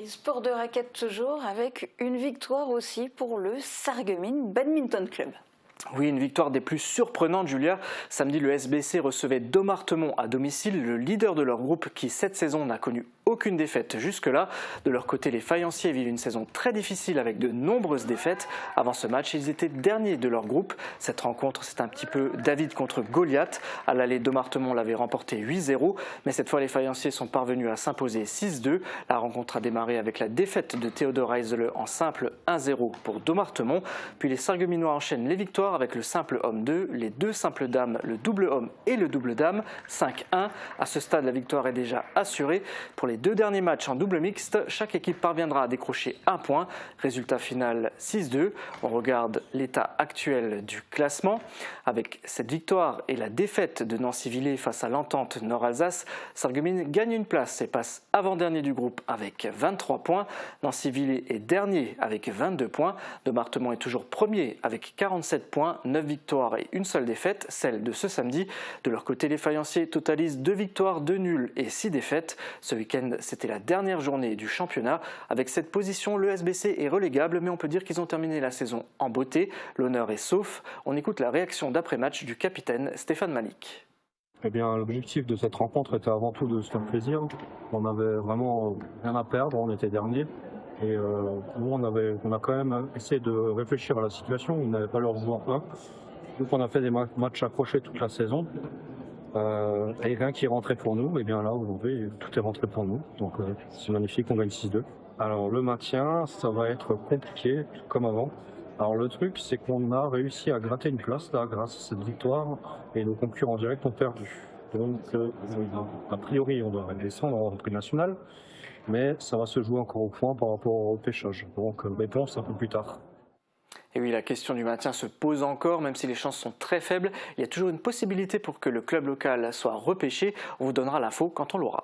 Et sport de raquette toujours, avec une victoire aussi pour le Sarreguemines Badminton Club. Oui, une victoire des plus surprenantes, Julia. Samedi, le SBC recevait Dommartemont à domicile, le leader de leur groupe qui, cette saison, n'a connu aucune défaite jusque-là. De leur côté, les Fayenciers vivent une saison très difficile avec de nombreuses défaites. Avant ce match, ils étaient derniers de leur groupe. Cette rencontre, c'est un petit peu David contre Goliath. À l'aller, Dommartemont l'avait remporté 8-0, mais cette fois, les Fayenciers sont parvenus à s'imposer 6-2. La rencontre a démarré avec la défaite de Théodore Heisele en simple 1-0 pour Dommartemont. Puis les Sarregueminois enchaînent les victoires avec le simple homme 2, les deux simples dames, le double homme et le double dame, 5-1. À ce stade, la victoire est déjà assurée. Pour les deux derniers matchs en double mixte, chaque équipe parviendra à décrocher un point. Résultat final 6-2. On regarde l'état actuel du classement. Avec cette victoire et la défaite de Nancy-Villers face à l'Entente Nord-Alsace, Sarreguemines gagne une place et passe avant-dernier du groupe avec 23 points. Nancy-Villers est dernier avec 22 points. Dommartemont est toujours premier avec 47 points, 9 victoires et une seule défaite, celle de ce samedi. De leur côté, les Fayenciers totalisent 2 victoires, 2 nuls et 6 défaites. Ce week-end, c'était la dernière journée du championnat. Avec cette position, le SBC est relégable, mais on peut dire qu'ils ont terminé la saison en beauté. L'honneur est sauf. On écoute la réaction d'après-match du capitaine Stéphane Malik. Eh bien, l'objectif de cette rencontre était avant tout de se faire plaisir. On avait vraiment rien à perdre, on était dernier. Et nous, on a quand même essayé de réfléchir à la situation. On n'avait pas leur joueur plein. Donc, on a fait des matchs accrochés toute la saison. Et rien qui est rentré pour nous. Et bien là, aujourd'hui, tout est rentré pour nous. Donc, c'est magnifique, on gagne 6-2. Alors, le maintien, ça va être compliqué, comme avant. Alors, le truc, c'est qu'on a réussi à gratter une place là, grâce à cette victoire. Et nos concurrents directs ont perdu. Donc, a priori, on devrait descendre en rentrée nationale. Mais ça va se jouer encore au point par rapport au pêchage. Donc réponse un peu plus tard. Et oui, la question du maintien se pose encore, même si les chances sont très faibles. Il y a toujours une possibilité pour que le club local soit repêché. On vous donnera l'info quand on l'aura.